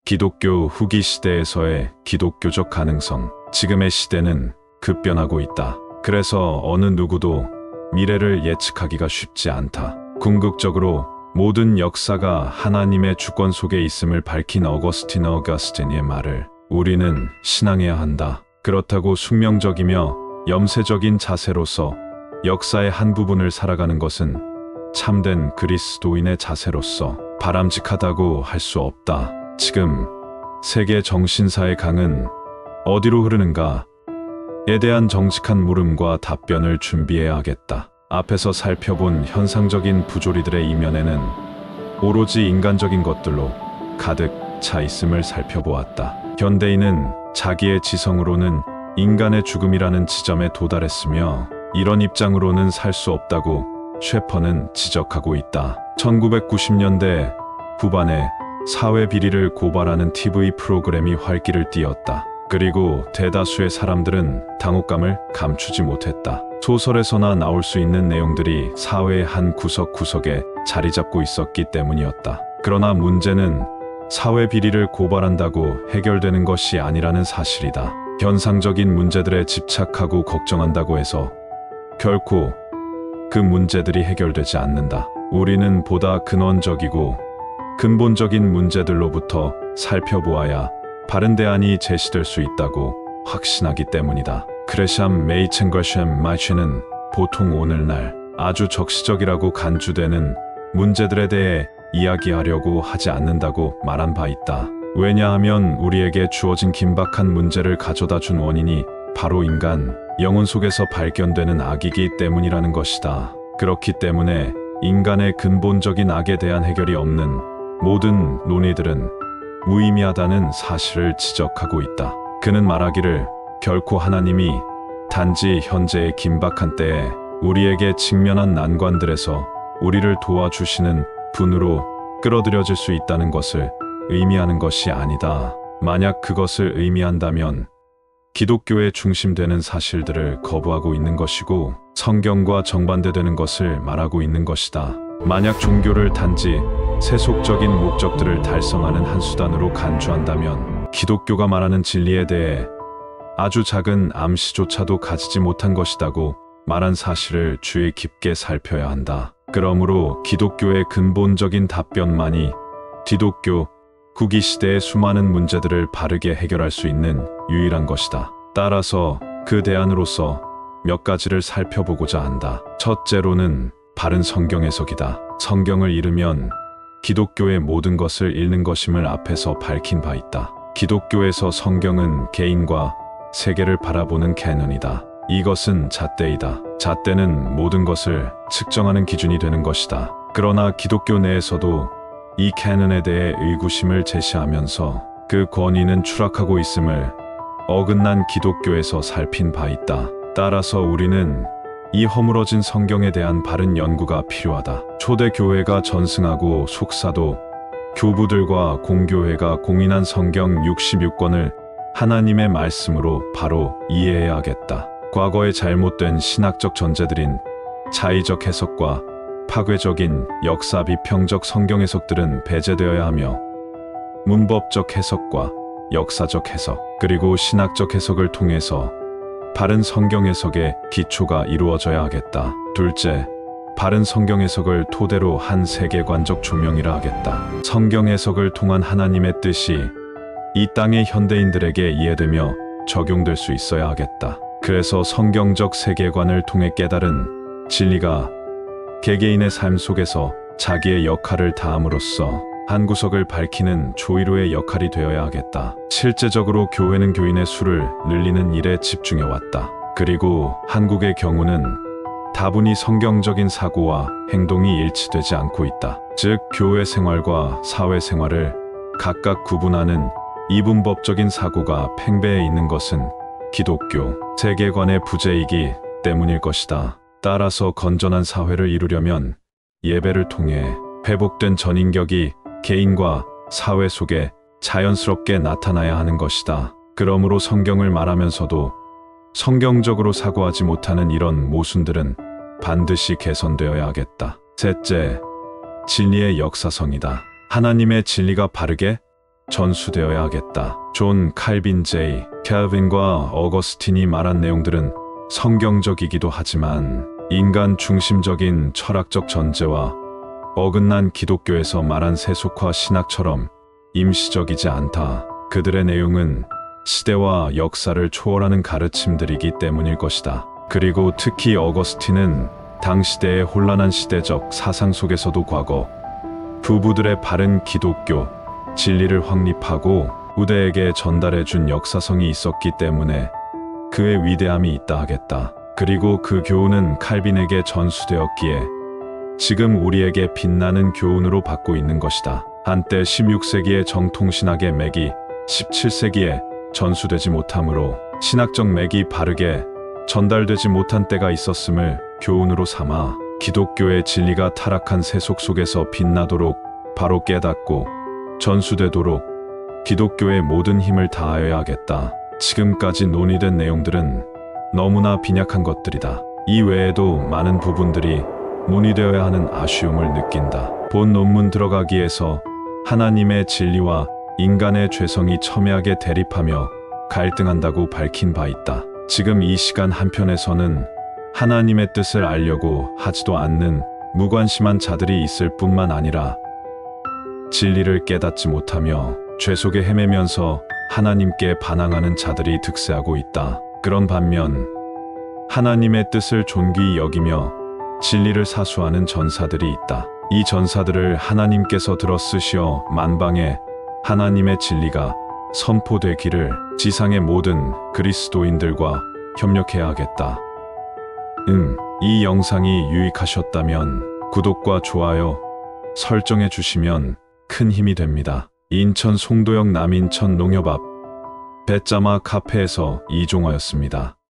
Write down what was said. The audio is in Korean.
기독교 후기 시대에서의 기독교적 가능성. 지금의 시대는 급변하고 있다. 그래서 어느 누구도 미래를 예측하기가 쉽지 않다. 궁극적으로 모든 역사가 하나님의 주권 속에 있음을 밝힌 어거스틴의 말을 우리는 신앙해야 한다. 그렇다고 숙명적이며 염세적인 자세로서 역사의 한 부분을 살아가는 것은 참된 그리스도인의 자세로서 바람직하다고 할 수 없다. 지금 세계 정신사의 강은 어디로 흐르는가에 대한 정직한 물음과 답변을 준비해야 하겠다. 앞에서 살펴본 현상적인 부조리들의 이면에는 오로지 인간적인 것들로 가득 차 있음을 살펴보았다. 현대인은 자기의 지성으로는 인간의 죽음이라는 지점에 도달했으며 이런 입장으로는 살 수 없다고 셰퍼는 지적하고 있다. 1990년대 후반에 사회 비리를 고발하는 TV 프로그램이 활기를 띠었다. 그리고 대다수의 사람들은 당혹감을 감추지 못했다. 소설에서나 나올 수 있는 내용들이 사회의 한 구석구석에 자리 잡고 있었기 때문이었다. 그러나 문제는 사회 비리를 고발한다고 해결되는 것이 아니라는 사실이다. 현상적인 문제들에 집착하고 걱정한다고 해서 결코 그 문제들이 해결되지 않는다. 우리는 보다 근원적이고 근본적인 문제들로부터 살펴보아야 바른 대안이 제시될 수 있다고 확신하기 때문이다. 크레샴 메이첸거샴 마이체는 보통 오늘날 아주 적시적이라고 간주되는 문제들에 대해 이야기하려고 하지 않는다고 말한 바 있다. 왜냐하면 우리에게 주어진 긴박한 문제를 가져다 준 원인이 바로 인간 영혼 속에서 발견되는 악이기 때문이라는 것이다. 그렇기 때문에 인간의 근본적인 악에 대한 해결이 없는 모든 논의들은 무의미하다는 사실을 지적하고 있다. 그는 말하기를 결코 하나님이 단지 현재의 긴박한 때에 우리에게 직면한 난관들에서 우리를 도와주시는 분으로 끌어들여질 수 있다는 것을 의미하는 것이 아니다. 만약 그것을 의미한다면 기독교의 중심되는 사실들을 거부하고 있는 것이고 성경과 정반대되는 것을 말하고 있는 것이다. 만약 종교를 단지 세속적인 목적들을 달성하는 한 수단으로 간주한다면 기독교가 말하는 진리에 대해 아주 작은 암시조차도 가지지 못한 것이다고 말한 사실을 주의 깊게 살펴야 한다. 그러므로 기독교의 근본적인 답변만이 기독교 후기 시대의 수많은 문제들을 바르게 해결할 수 있는 유일한 것이다. 따라서 그 대안으로서 몇 가지를 살펴보고자 한다. 첫째로는 바른 성경 해석이다. 성경을 잃으면 기독교의 모든 것을 잃는 것임을 앞에서 밝힌 바 있다. 기독교에서 성경은 개인과 세계를 바라보는 캐논이다. 이것은 잣대이다. 잣대는 모든 것을 측정하는 기준이 되는 것이다. 그러나 기독교 내에서도 이 캐논에 대해 의구심을 제시하면서 그 권위는 추락하고 있음을 어긋난 기독교에서 살핀 바 있다. 따라서 우리는 이 허물어진 성경에 대한 바른 연구가 필요하다. 초대 교회가 전승하고 속사도 교부들과 공교회가 공인한 성경 66권을 하나님의 말씀으로 바로 이해해야겠다. 과거의 잘못된 신학적 전제들인 자의적 해석과 파괴적인 역사 비평적 성경 해석들은 배제되어야 하며 문법적 해석과 역사적 해석 그리고 신학적 해석을 통해서 바른 성경 해석의 기초가 이루어져야 하겠다. 둘째, 바른 성경 해석을 토대로 한 세계관적 조명이라 하겠다. 성경 해석을 통한 하나님의 뜻이 이 땅의 현대인들에게 이해되며 적용될 수 있어야 하겠다. 그래서 성경적 세계관을 통해 깨달은 진리가 개개인의 삶 속에서 자기의 역할을 다함으로써 한 구석을 밝히는 조이로의 역할이 되어야 하겠다. 실제적으로 교회는 교인의 수를 늘리는 일에 집중해왔다. 그리고 한국의 경우는 다분히 성경적인 사고와 행동이 일치되지 않고 있다. 즉, 교회 생활과 사회 생활을 각각 구분하는 이분법적인 사고가 팽배해 있는 것은 기독교 세계관의 부재이기 때문일 것이다. 따라서 건전한 사회를 이루려면 예배를 통해 회복된 전인격이 개인과 사회 속에 자연스럽게 나타나야 하는 것이다. 그러므로 성경을 말하면서도 성경적으로 사고하지 못하는 이런 모순들은 반드시 개선되어야 하겠다. 셋째, 진리의 역사성이다. 하나님의 진리가 바르게 전수되어야 하겠다. 존 칼빈 제이 캘빈과 어거스틴이 말한 내용들은 성경적이기도 하지만 인간 중심적인 철학적 전제와 어긋난 기독교에서 말한 세속화 신학처럼 임시적이지 않다. 그들의 내용은 시대와 역사를 초월하는 가르침들이기 때문일 것이다. 그리고 특히 어거스틴은 당시대의 혼란한 시대적 사상 속에서도 과거 부부들의 바른 기독교 진리를 확립하고 후대에게 전달해준 역사성이 있었기 때문에 그의 위대함이 있다 하겠다. 그리고 그 교훈은 칼빈에게 전수되었기에 지금 우리에게 빛나는 교훈으로 받고 있는 것이다. 한때 16세기의 정통신학의 맥이 17세기에 전수되지 못하므로 신학적 맥이 바르게 전달되지 못한 때가 있었음을 교훈으로 삼아 기독교의 진리가 타락한 세속 속에서 빛나도록 바로 깨닫고 전수되도록 기독교의 모든 힘을 다하여야 하겠다. 지금까지 논의된 내용들은 너무나 빈약한 것들이다. 이 외에도 많은 부분들이 논의되어야 하는 아쉬움을 느낀다. 본 논문 들어가기에서 하나님의 진리와 인간의 죄성이 첨예하게 대립하며 갈등한다고 밝힌 바 있다. 지금 이 시간 한편에서는 하나님의 뜻을 알려고 하지도 않는 무관심한 자들이 있을 뿐만 아니라 진리를 깨닫지 못하며 죄 속에 헤매면서 하나님께 반항하는 자들이 득세하고 있다. 그런 반면 하나님의 뜻을 존귀히 여기며 진리를 사수하는 전사들이 있다. 이 전사들을 하나님께서 들어 쓰시어 만방에 하나님의 진리가 선포되기를 지상의 모든 그리스도인들과 협력해야 하겠다. 이 영상이 유익하셨다면 구독과 좋아요, 설정해 주시면 큰 힘이 됩니다. 인천 송도역 남인천 농협 앞 배짜마 카페에서 이종화였습니다.